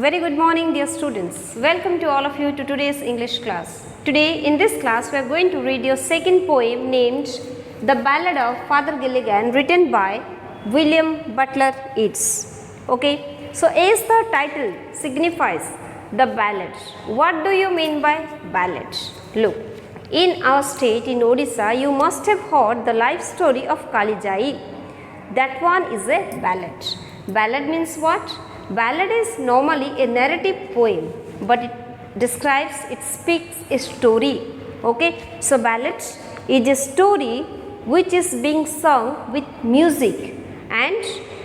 Very good morning, dear students. Welcome to all of you to today's English class. Today in this class we are going to read your second poem named The Ballad of Father Gilligan, written by William Butler Yeats. Okay, so as the title signifies, the ballad. What do you mean by ballad? Look, in our state in Odisha you must have heard the life story of Kalijai. That one is a ballad. Ballad means what? Ballad is normally a narrative poem, but it speaks a story. Okay, so ballad is a story which is being sung with music, and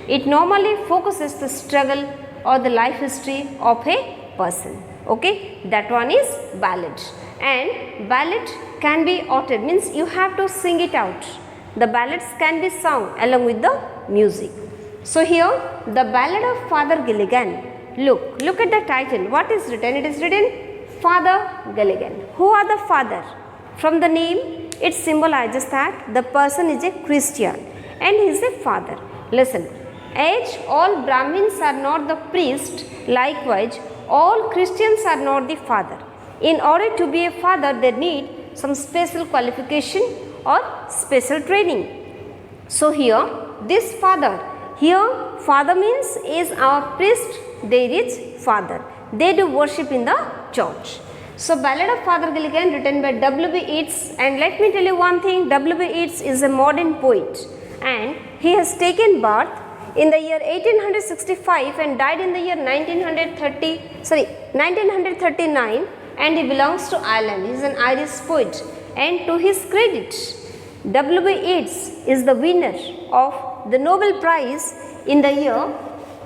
it normally focuses the struggle or the life history of a person. Okay, that one is ballad. And ballad can be uttered, means you have to sing it out. The ballads can be sung along with the music. So here the Ballad of Father Gilligan. Look at the title. What is written? It is written Father Gilligan. Who are the father? From the name it symbolizes that the person is a Christian and he is a father. Listen, as all Brahmins are not the priest, likewise all Christians are not the father. In order to be a father they need some special qualification or special training. So here this father, here father means is our priest, there is father. They do worship in the church. So Ballad of Father Gilligan written by W.B. Yeats, and let me tell you one thing, W.B. Yeats is a modern poet and he has taken birth in the year 1865 and died in the year 1939, and he belongs to Ireland. He is an Irish poet, and to his credit W.B. Yeats is the winner of the Nobel Prize in the year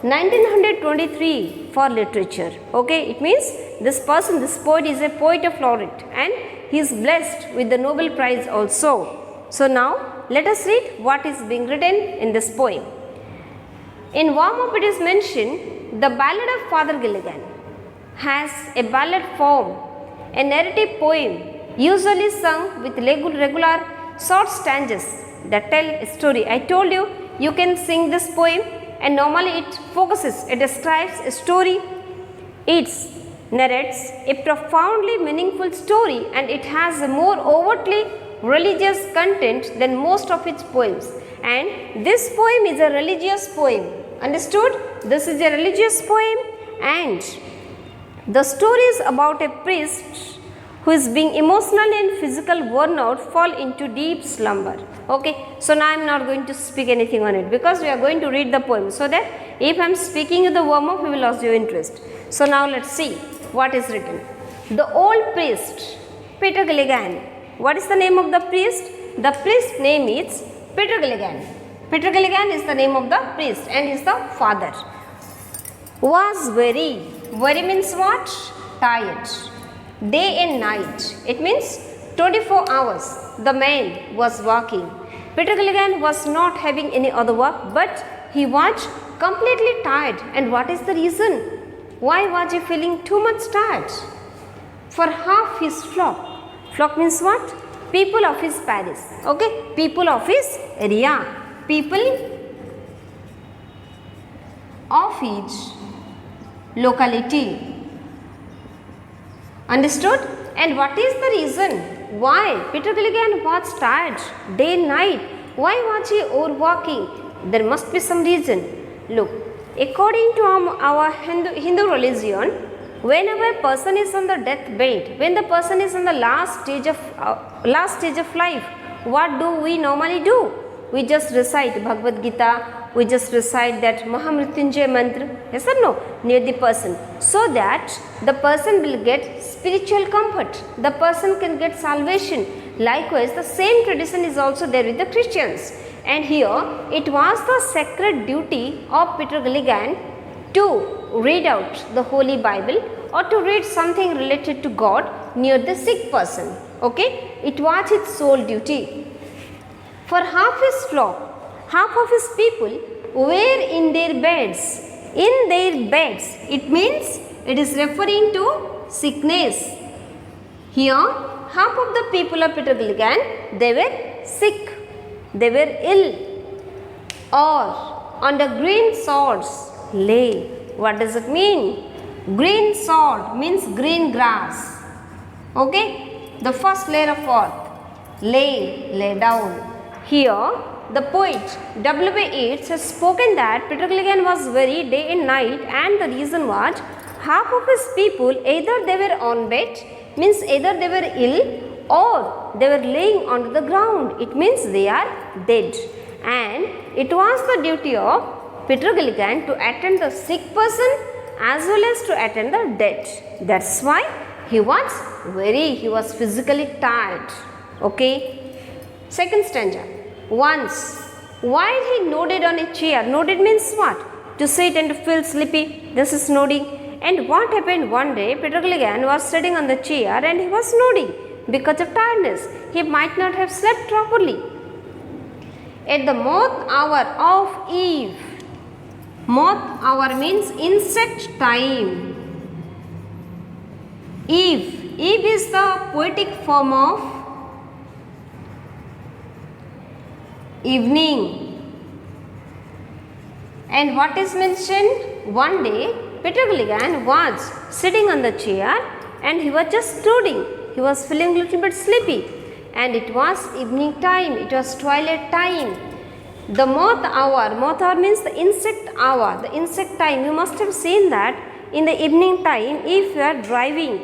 1923 for literature. Okay, it means this person, this poet is a poet of laureate and he is blessed with the Nobel Prize also. So now let us read what is being written in this poem. In warm-up it is mentioned, the Ballad of Father Gilligan has a ballad form, a narrative poem usually sung with regular short stanzas that tell a story. I told you, you can sing this poem and normally it describes a story. It narrates a profoundly meaningful story and it has a more overtly religious content than most of its poems. And this poem is a religious poem. Understood? This is a religious poem and the story is about a priest who is being emotionally and physical worn out, fall into deep slumber. Okay, so now I am not going to speak anything on it because we are going to read the poem, so that if I am speaking in the warm-up we will lose your interest. So now let us see what is written. The old priest, Peter Gilligan. What is the name of the priest? The priest name is Peter Gilligan. Peter Gilligan is the name of the priest and is the father. Was weary means what? Tired. Day and night, it means 24 hours the man was working. Peter Gilligan was not having any other work, but he was completely tired. And what is the reason? Why was he feeling too much tired? For half his flock means what? People of his parish. Okay, people of his area, people of his locality. Understood? And what is the reason why Peter Gilligan was tired day and night? Why was he overworking? There must be some reason. Look, according to our Hindu religion, whenever a person is on the deathbed, when the person is on the last stage of life, what do we normally do? We just recite Bhagavad Gita. We just recite that Mahamrityunjay mantra, yes or no, near the person, so that the person will get spiritual comfort, the person can get salvation. Likewise, the same tradition is also there with the Christians. And here, it was the sacred duty of Peter Gilligan to read out the Holy Bible or to read something related to God near the sick person. Okay, it was his sole duty. For half his flock, half of his people were in their beds. In their beds, it means it is referring to sickness. Here, half of the people of Peter Gilligan, they were sick, they were ill, or under green swords lay. What does it mean? Green sod means green grass. Okay, the first layer of earth, lay down. Here, the poet W.B. Yeats has spoken that Peter Gilligan was very day and night, and the reason was half of his people either they were on bed, means either they were ill, or they were laying on the ground, it means they are dead. And it was the duty of Peter Gilligan to attend the sick person as well as to attend the dead. That's why he was physically tired. Okay. Second stanza. Once, while he nodded on a chair, nodded means what? To sit and to feel sleepy. This is nodding. And what happened one day, Peter Gilligan was sitting on the chair and he was nodding because of tiredness. He might not have slept properly. At the moth hour of eve, moth hour means insect time. Eve is the poetic form of evening. And what is mentioned? One day Peter Gilligan was sitting on the chair and he was just nodding. He was feeling a little bit sleepy, and it was evening time, it was twilight time. The moth hour means the insect hour, the insect time. You must have seen that in the evening time, if you are driving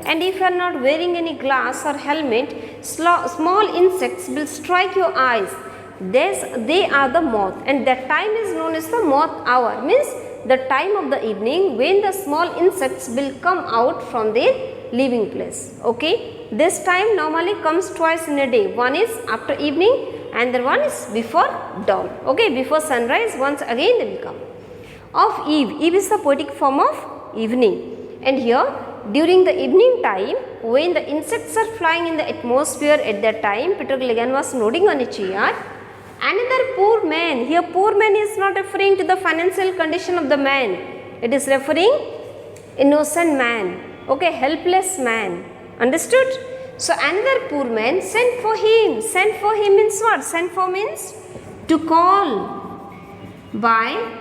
and if you are not wearing any glass or helmet, small insects will strike your eyes. They are the moth, and that time is known as the moth hour, means the time of the evening when the small insects will come out from their living place. Okay, this time normally comes twice in a day. One is after evening and the one is before dawn. Okay, before sunrise, once again they will come. Of eve, eve is the poetic form of evening, and here during the evening time when the insects are flying in the atmosphere, at that time Peter Gilligan was nodding on a chair. Another poor man, here poor man is not referring to the financial condition of the man, it is referring innocent man. Okay, helpless man. Understood? So another poor man sent for him. Sent for him means what? Sent for means to call by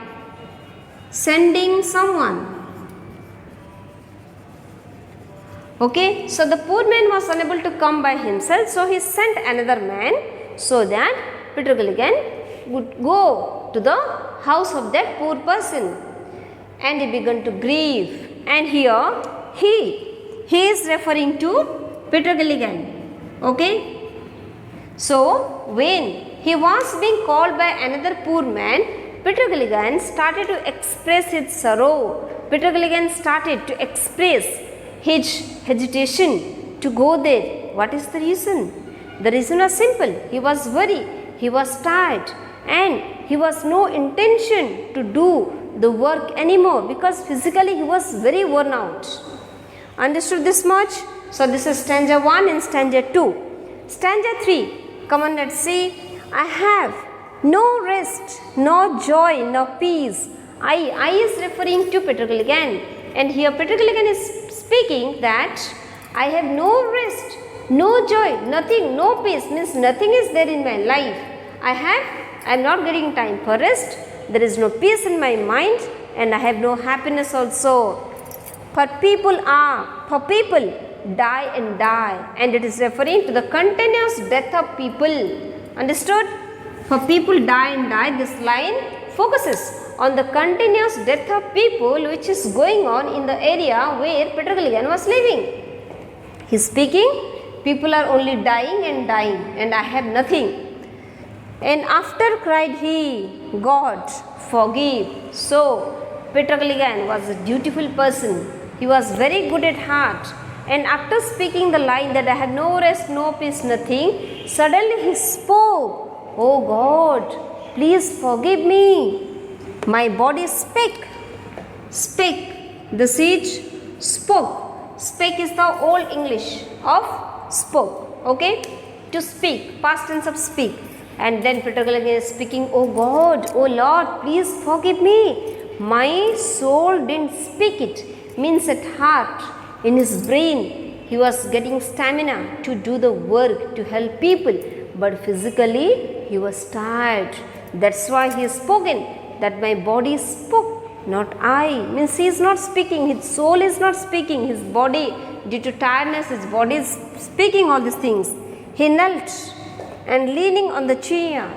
sending someone. Okay, so the poor man was unable to come by himself, so he sent another man so that Peter Gilligan would go to the house of that poor person, and he began to grieve. And here he is referring to Peter Gilligan. Okay, so when he was being called by another poor man, Peter Gilligan started to express his sorrow. Peter Gilligan started to express his hesitation to go there. What is the reason? The reason was simple. He was worried, he was tired, and he was no intention to do the work anymore because physically he was very worn out. Understood this much? So this is stanza 1 and stanza 2. Stanza 3, come on, let's see. I have no rest, no joy, no peace. I is referring to Peter Gilligan, and here Peter Gilligan is speaking that I have no rest, no joy, nothing, no peace, means nothing is there in my life. I am not getting time for rest, there is no peace in my mind, and I have no happiness also. For people die and die, and it is referring to the continuous death of people. Understood? For people die and die, this line focuses on the continuous death of people which is going on in the area where Peter Gilligan was living. He is speaking, people are only dying and I have nothing. And after cried he, God forgive. So Peter Gilligan was a dutiful person. He was very good at heart. And after speaking the line that I have no rest, no peace, nothing, suddenly he spoke, oh God, please forgive me. My body spake. The sage spoke. Spake is the old English of spoke. Okay? To speak, past tense of speak. And then Peter Gilligan is speaking, oh God, oh Lord, please forgive me. My soul didn't speak it. Means at heart, in his brain, he was getting stamina to do the work, to help people. But physically, he was tired. That's why he has spoken that my body spoke. Not I. Means he is not speaking. His soul is not speaking. His body, due to tiredness, his body is speaking all these things. He knelt and leaning on the chair.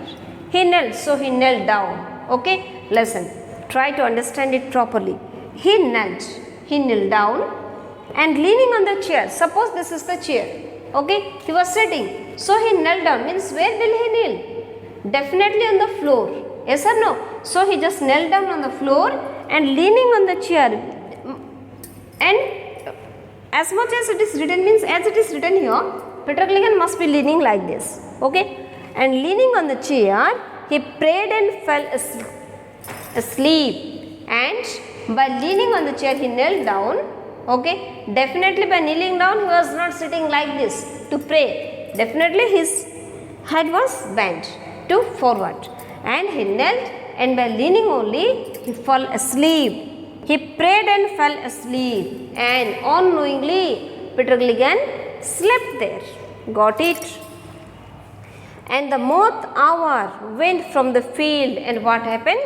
He knelt, so he knelt down. Okay, listen. Try to understand it properly. He knelt down and leaning on the chair. Suppose this is the chair. Okay, he was sitting. So he knelt down. Means where will he kneel? Definitely on the floor. Yes or no? So he just knelt down on the floor and leaning on the chair. And as much as it is written, means as it is written here, Peter Gilligan must be leaning like this. Okay, and leaning on the chair, he prayed and fell asleep. And by leaning on the chair, he knelt down. Okay, definitely by kneeling down, he was not sitting like this to pray. Definitely his head was bent to forward, and he knelt, and by leaning only, he fell asleep. He prayed and fell asleep, and unknowingly, Peter Gilligan slept there. Got it? And the moth hour went from the field, and what happened?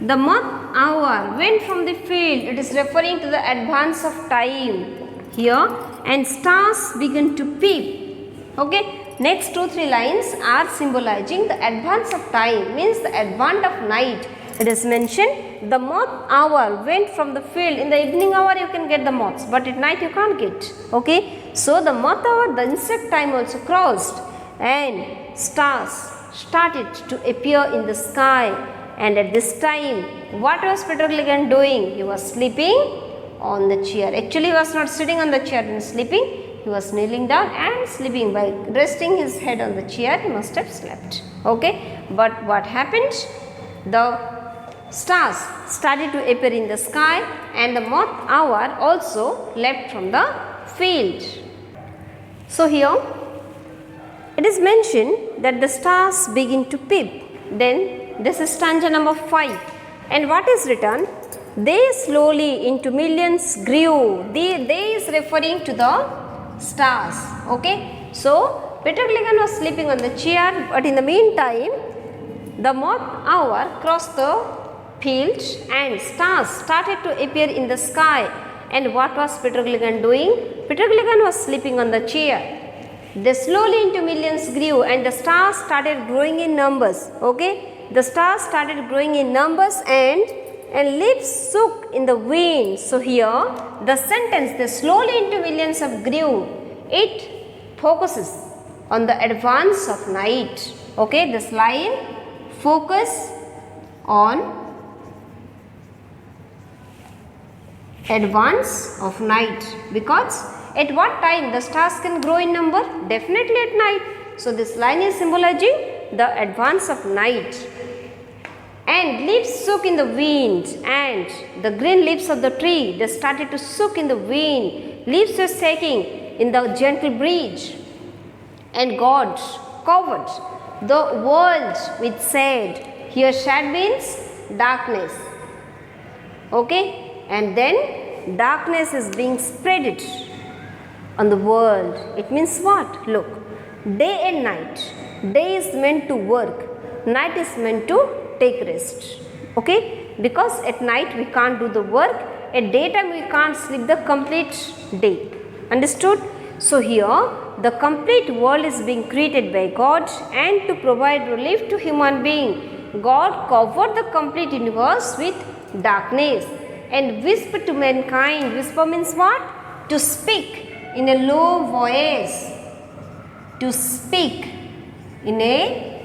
The moth hour went from the field. It is referring to the advance of time here, and stars began to peep. Okay, next 2-3 lines are symbolizing the advance of time, means the advent of night. It is mentioned the moth hour went from the field. In the evening hour you can get the moths, but at night you can't get. Okay, so the moth hour, the insect time also crossed, and stars started to appear in the sky. And at this time, what was Peter Gilligan doing? He was sleeping on the chair. Actually, he was not sitting on the chair and sleeping. He was kneeling down and sleeping. By resting his head on the chair, he must have slept. Okay, but what happened? The stars started to appear in the sky, and the moth hour also left from the field. So here, it is mentioned that the stars begin to peep. Then this is stanza number 5, and what is written? They slowly into millions grew. They is referring to the stars. Okay, so Peter Gilligan was sleeping on the chair, but in the meantime, the moth hour crossed the field, and stars started to appear in the sky. And what was Peter Gilligan doing? Peter Gilligan was sleeping on the chair. They slowly into millions grew, and the stars started growing in numbers. Okay, the stars started growing in numbers, and leaves shook in the wind. So here the sentence, they slowly into millions of grew, it focuses on the advance of night. Okay, this line focus on advance of night, because at what time the stars can grow in number? Definitely at night. So this line is symbolizing the advance of night. And leaves shook in the wind, and the green leaves of the tree, they started to shook in the wind. Leaves were shaking in the gentle breeze, and God covered the world with shade. Here shade means darkness. Okay, and then darkness is being spreaded on the world. It means what? Look, day and night. Day is meant to work, night is meant to take rest. Okay, because at night we can't do the work, at daytime we can't sleep the complete day. Understood? So here the complete world is being created by God, and to provide relief to human being, God covered the complete universe with darkness and whispered to mankind. Whisper means what? To speak in a low voice. To speak in a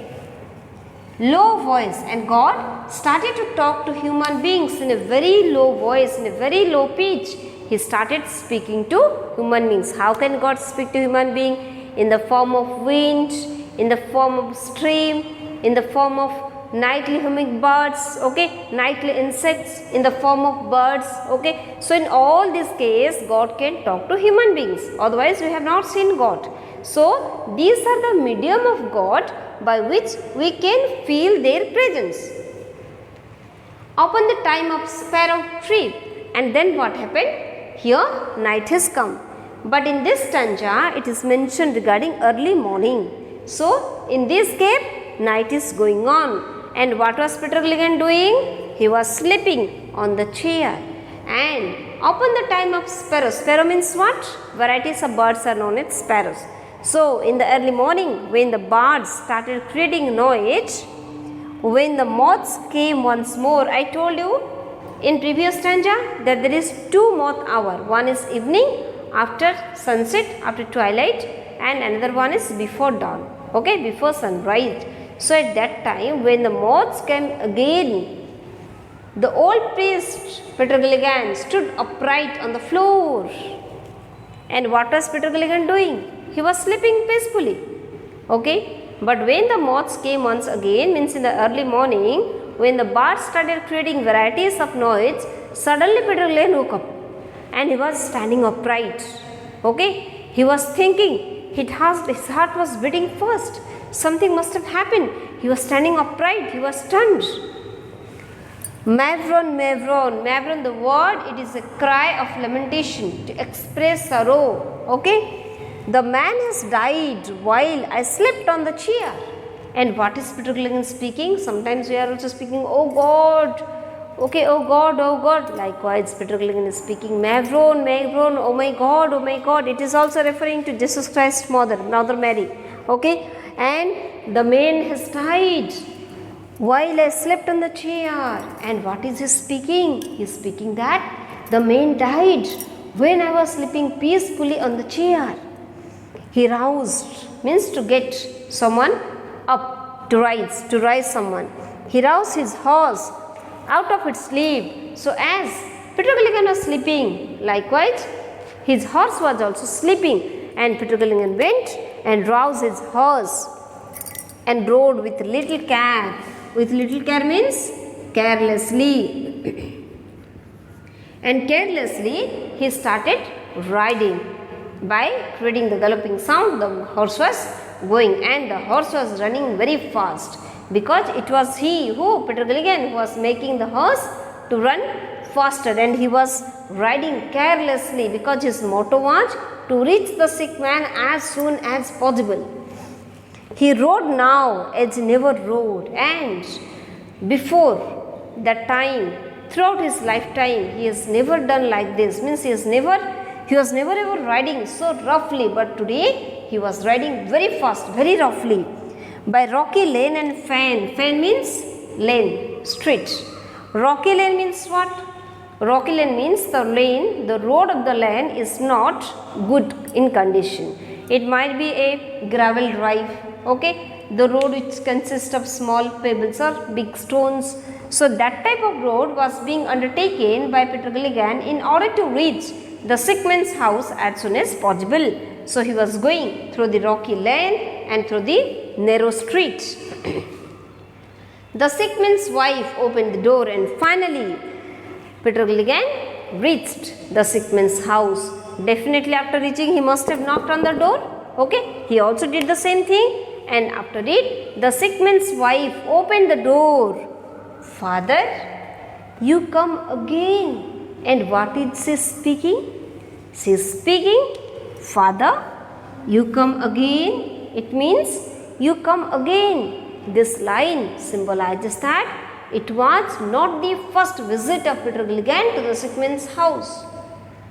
low voice, and God started to talk to human beings in a very low voice, in a very low pitch. He started speaking to human beings. How can God speak to human being? In the form of wind, in the form of stream, in the form of nightly hummingbirds, okay, nightly insects, in the form of birds, okay. So in all these cases, God can talk to human beings. Otherwise, we have not seen God. So these are the medium of God by which we can feel their presence. Upon the time of sparrow trip, and then what happened? Here night has come. But in this stanza, it is mentioned regarding early morning. So in this case, night is going on. And what was Peter Gilligan doing? he was sleeping on the chair. And upon the time of sparrows, sparrow means what? Varieties of birds are known as sparrows. So, in the early morning when the birds started creating noise, when the moths came once more, I told you in previous stanza that there is two moth hour. One is evening after sunset, after twilight, and another one is before dawn, okay, before sunrise. So, at that time when the moths came again, the old priest Peter Gilligan stood upright on the floor. And what was Peter Gilligan doing? He was sleeping peacefully. Okay. But when the moths came once again, means in the early morning, when the birds started creating varieties of noise, suddenly Peter Gilligan woke up and he was standing upright. Okay. He was thinking, his heart was beating fast. Something must have happened. He was standing upright. He was stunned. Mavron, Mavron, Mavron, the word, it is a cry of lamentation to express sorrow. Okay. The man has died while I slept on the chair. And what is Peter Gilligan speaking? Sometimes we are also speaking, oh God. Okay, oh God, oh God. Likewise, Peter Gilligan is speaking, Mavron, Mavron, oh my God, oh my God. It is also referring to Jesus Christ's mother, Mother Mary. Okay. And the man has died while I slept on the chair. And what is he speaking? He is speaking that the man died when I was sleeping peacefully on the chair. He roused, means to get someone up, to rise someone. He roused his horse out of its sleep. So as Peter Gilligan was sleeping, likewise his horse was also sleeping, and Peter Gilligan went and roused his horse and rode with little care. With little care means carelessly. And carelessly he started riding. By creating the galloping sound, the horse was going, and the horse was running very fast, because it was he who, Peter Gilligan, who was making the horse to run faster, and he was riding carelessly because his motto was to reach the sick man as soon as possible. He rode now as he never rode, and before that time, throughout his lifetime, he has never done like this, means he was never ever riding so roughly, but today he was riding very fast, very roughly, by rocky lane and fen. Fen means lane, street. Rocky lane means what? Rocky lane means the lane, the road of the lane is not good in condition. It might be a gravel drive, okay, the road which consists of small pebbles or big stones. So that type of road was being undertaken by Peter Gilligan in order to reach the sick man's house as soon as possible. So he was going through the rocky lane and through the narrow street. The sick man's wife opened the door, and finally Peter Gilligan reached the sick man's house. Definitely after reaching, he must have knocked on the door. Okay, he also did the same thing, and after it, the sick man's wife opened the door. Father, you come again. And what is she speaking? She is speaking, Father, you come again. It means you come again. This line symbolizes that it was not the first visit of Peter Gilligan to the sick man's house.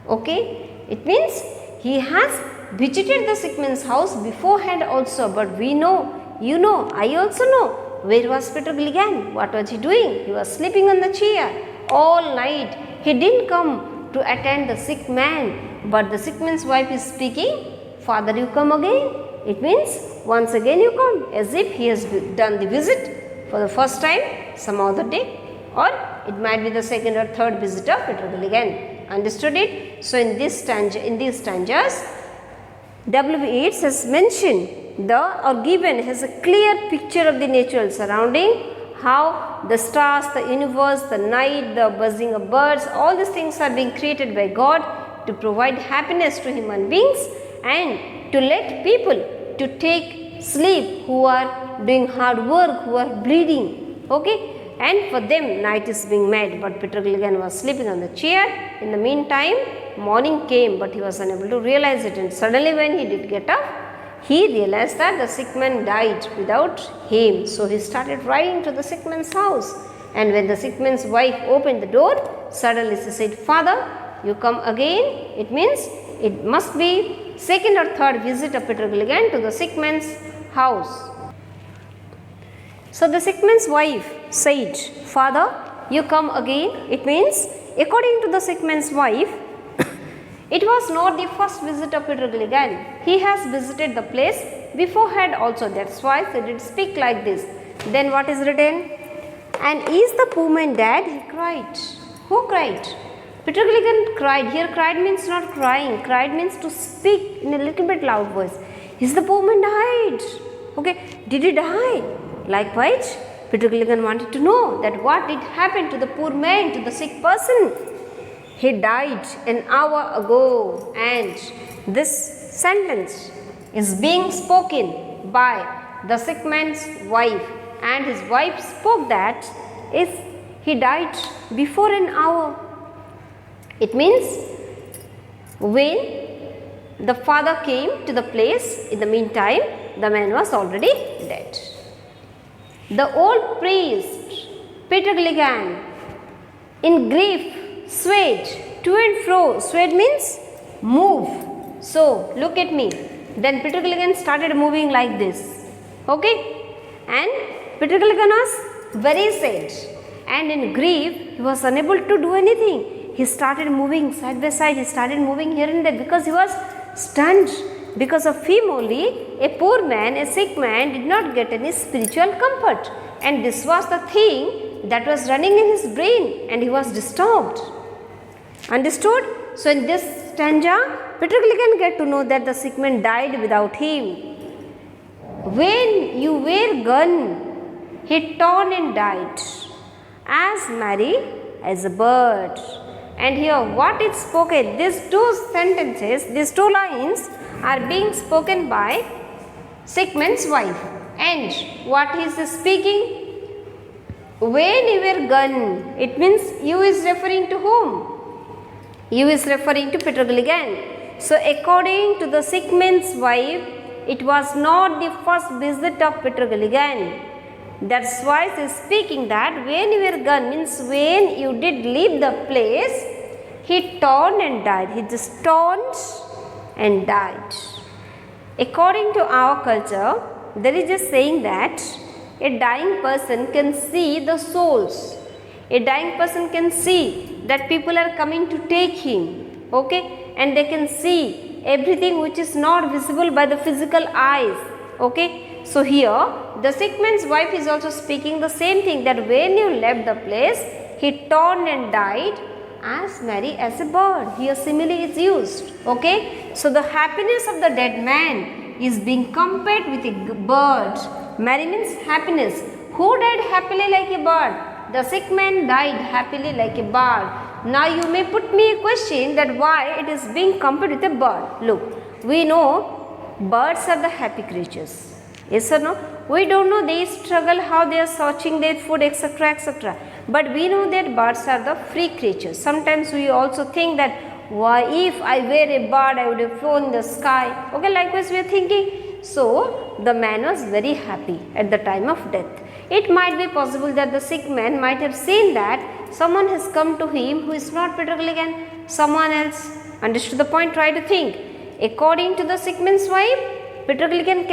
Okay, it means he has visited the sick man's house beforehand also, but we know, you know, I also know, where was Peter Gilligan? What was he doing? He was sleeping on the chair all night. He didn't come to attend the sick man, but the sick man's wife is speaking, Father, you come again. It means once again you come, as if he has done the visit for the first time some other day, or it might be the second or third visit of Peter Gilligan. Understood it? So in these stanzas, W. Yeats has mentioned has a clear picture of the natural surrounding, how the stars, the universe, the night, the buzzing of birds, all these things are being created by God to provide happiness to human beings and to let people to take sleep who are doing hard work, who are bleeding. Okay, and for them night is being made, but Peter Gilligan was sleeping on the chair. In the meantime, morning came, but he was unable to realize it, and suddenly when he did get up, he realized that the sick man died without him. So he started riding to the sick man's house. And when the sick man's wife opened the door, suddenly she said, "Father, you come again." It means it must be second or third visit of Peter Gilligan to the sick man's house. So the sick man's wife said, "Father, you come again." It means according to the sick man's wife, it was not the first visit of Peter Gilligan. He has visited the place beforehand also. That's why he did speak like this. Then what is written? "And is the poor man dead?" He cried. Who cried? Peter Gilligan cried. Here cried means not crying. Cried means to speak in a little bit loud voice. Is the poor man died? Okay. Did he die? Likewise, Peter Gilligan wanted to know that what did happen to the poor man, to the sick person. He died an hour ago, and this sentence is being spoken by the sick man's wife, and his wife spoke that if he died before an hour. It means when the father came to the place, in the meantime the man was already dead. The old priest Peter Gilligan in grief swayed to and fro. Swayed means move. So look at me. Then Peter Gilligan started moving like this. Okay, and Peter Gilligan was very sad, and in grief he was unable to do anything. He started moving side by side. He started moving here and there because he was stunned. Because of him only, a poor man, a sick man did not get any spiritual comfort, and this was the thing that was running in his brain, and he was disturbed. Understood? So in this stanza, Peter Gilligan get to know that the sick man died without him. "When you were gone, he torn and died, as merry as a bird." And here what is spoken, these two sentences, these two lines are being spoken by sick man's wife. And what is speaking? When you were gone, it means you is referring to whom? You is referring to Peter Gilligan. So according to the sick man's wife, it was not the first visit of Peter Gilligan. That's why she is speaking that when you were gone means when you did leave the place, he torn and died. He just torn and died. According to our culture, there is a saying that a dying person can see the souls. A dying person can see that people are coming to take him. Okay, and they can see everything which is not visible by the physical eyes. Okay, so here the sick man's wife is also speaking the same thing, that when you left the place, he torn and died as merry as a bird. Here simile is used. Okay, so the happiness of the dead man is being compared with a bird. Merry means happiness. Who died happily like a bird? The sick man died happily like a bird. Now you may put me a question that why it is being compared with a bird. Look, we know birds are the happy creatures. Yes or no? We don't know they struggle, how they are searching their food, etc., etc. But we know that birds are the free creatures. Sometimes we also think that why if I were a bird I would have flown in the sky. Okay, likewise we are thinking. So the man was very happy at the time of death. It might be possible that the sick man might have seen that someone has come to him who is not Peter Gilligan, someone else. Understood the point? Try to think. According to the sick man's wife, Peter Gilligan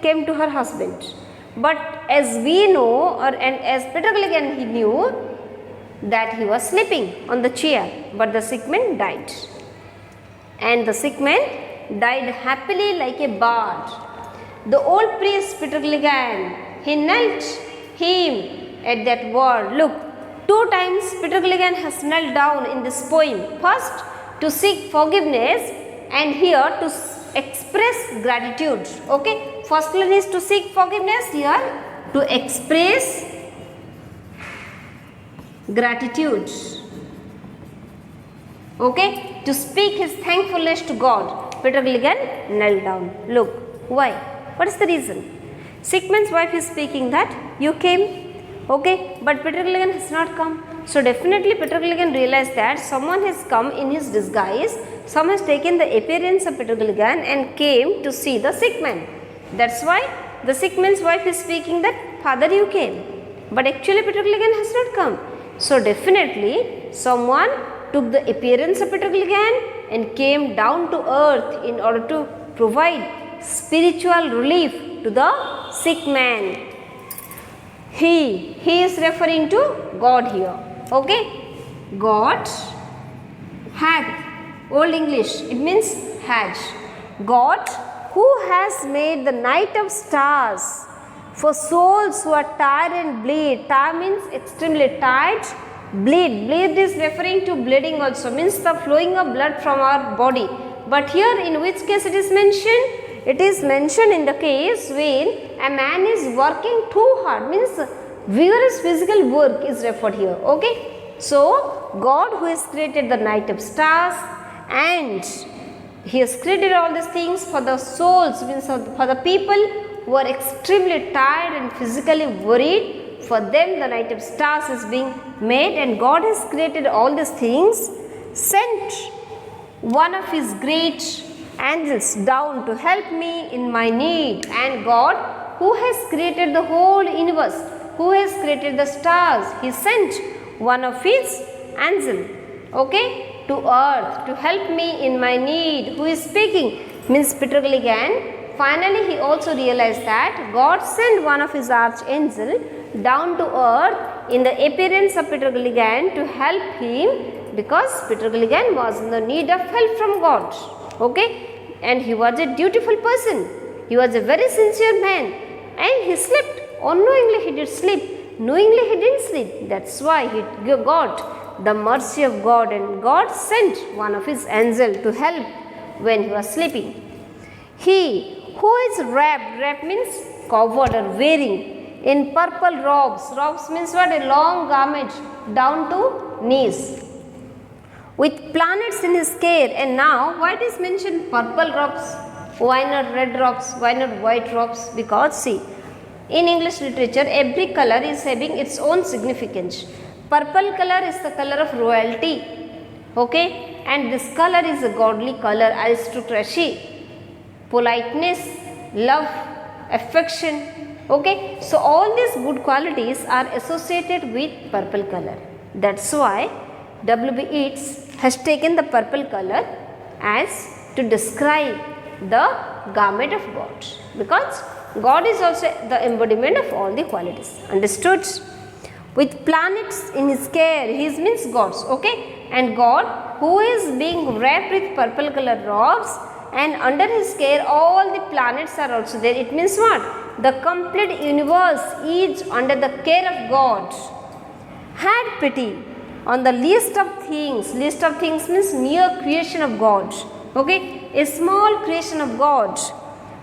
came to her husband. But as we know, and as Peter Gilligan, he knew that he was sleeping on the chair, but the sick man died. And the sick man died happily like a bird. The old priest Peter Gilligan, he knelt him at that word. Look, 2 times Peter Gilligan has knelt down in this poem. First to seek forgiveness, and here to express gratitude. Okay, first line is to seek forgiveness, here to express gratitude. Okay, to speak his thankfulness to God. Peter Gilligan knelt down. Look, why? What is the reason? Sick man's wife is speaking that you came, okay, but Peter Gilligan has not come. So definitely Peter Gilligan realized that someone has come in his disguise. Someone has taken the appearance of Peter Gilligan and came to see the sick man. That's why the sick man's wife is speaking that, Father, you came. but actually Peter Gilligan has not come. So definitely someone took the appearance of Peter Gilligan and came down to earth in order to provide spiritual relief to the sick man. He is referring to God here. Okay, God had, Old English, it means had. God who has made the night of stars for souls who are tired and bleed. Tired means extremely tired. Bleed is referring to bleeding also, means the flowing of blood from our body. But here in which case it is mentioned? It is mentioned in the case when a man is working too hard, means vigorous physical work is referred here. Okay, so God who has created the night of stars, and He has created all these things for the souls, means for the people who are extremely tired and physically worried. For them the night of stars is being made, and God has created all these things, sent one of His great angels down to help me in my need. And God who has created the whole universe, who has created the stars, He sent one of His angels, okay, to earth to help me in my need. Who is speaking? Means Peter Gilligan. Finally he also realized that God sent one of His archangel down to earth in the appearance of Peter Gilligan to help him, because Peter Gilligan was in the need of help from God. Okay, and he was a dutiful person. He was a very sincere man, and he slept. Unknowingly he did sleep, knowingly he didn't sleep. That's why he got the mercy of God, and God sent one of His angels to help when he was sleeping. He who is wrapped means covered or wearing in purple robes. Robes means what? A long garment down to knees, with planets in his care. And now why it is mentioned purple robes? Why not red robes? Why not white robes? Because see, in English literature every color is having its own significance. Purple color is the color of royalty, okay, and this color is a godly color, aristocracy, politeness, love, affection. Okay, so all these good qualities are associated with purple color. That's why W.B. Yeats has taken the purple color as to describe the garment of God, because God is also the embodiment of all the qualities. Understood? With planets in His care, His means God's. Okay, and God who is being wrapped with purple color robes, and under His care all the planets are also there. It means what? The complete universe is under the care of God. Had pity on the least of things. Least of things means mere creation of God. Okay, a small creation of God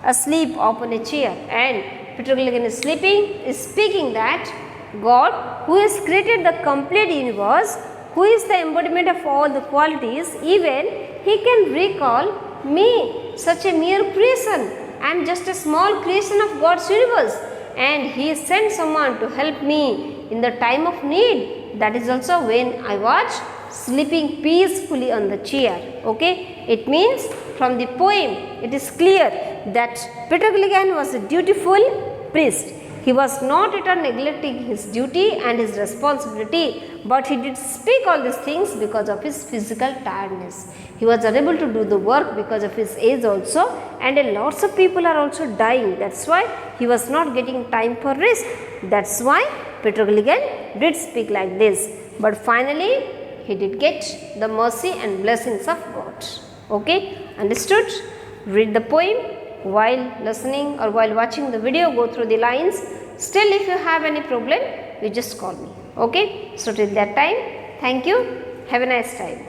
asleep upon a chair, and Peter Gilligan is sleeping, is speaking that God who has created the complete universe, who is the embodiment of all the qualities, even He can recall me, such a mere creation. I am just a small creation of God's universe, and He sent someone to help me in the time of need. That is also when I was sleeping peacefully on the chair. Okay, it means from the poem it is clear that Peter Gilligan was a dutiful priest. He was not at all neglecting his duty and his responsibility, but he did speak all these things because of his physical tiredness. He was unable to do the work because of his age also, and lots of people are also dying. That's why he was not getting time for rest. That's why Peter Gilligan did speak like this. But finally, he did get the mercy and blessings of God. Okay, understood? Read the poem. While listening or while watching the video, go through the lines. Still, if you have any problem, you just call me. Okay, so till that time, thank you. Have a nice time.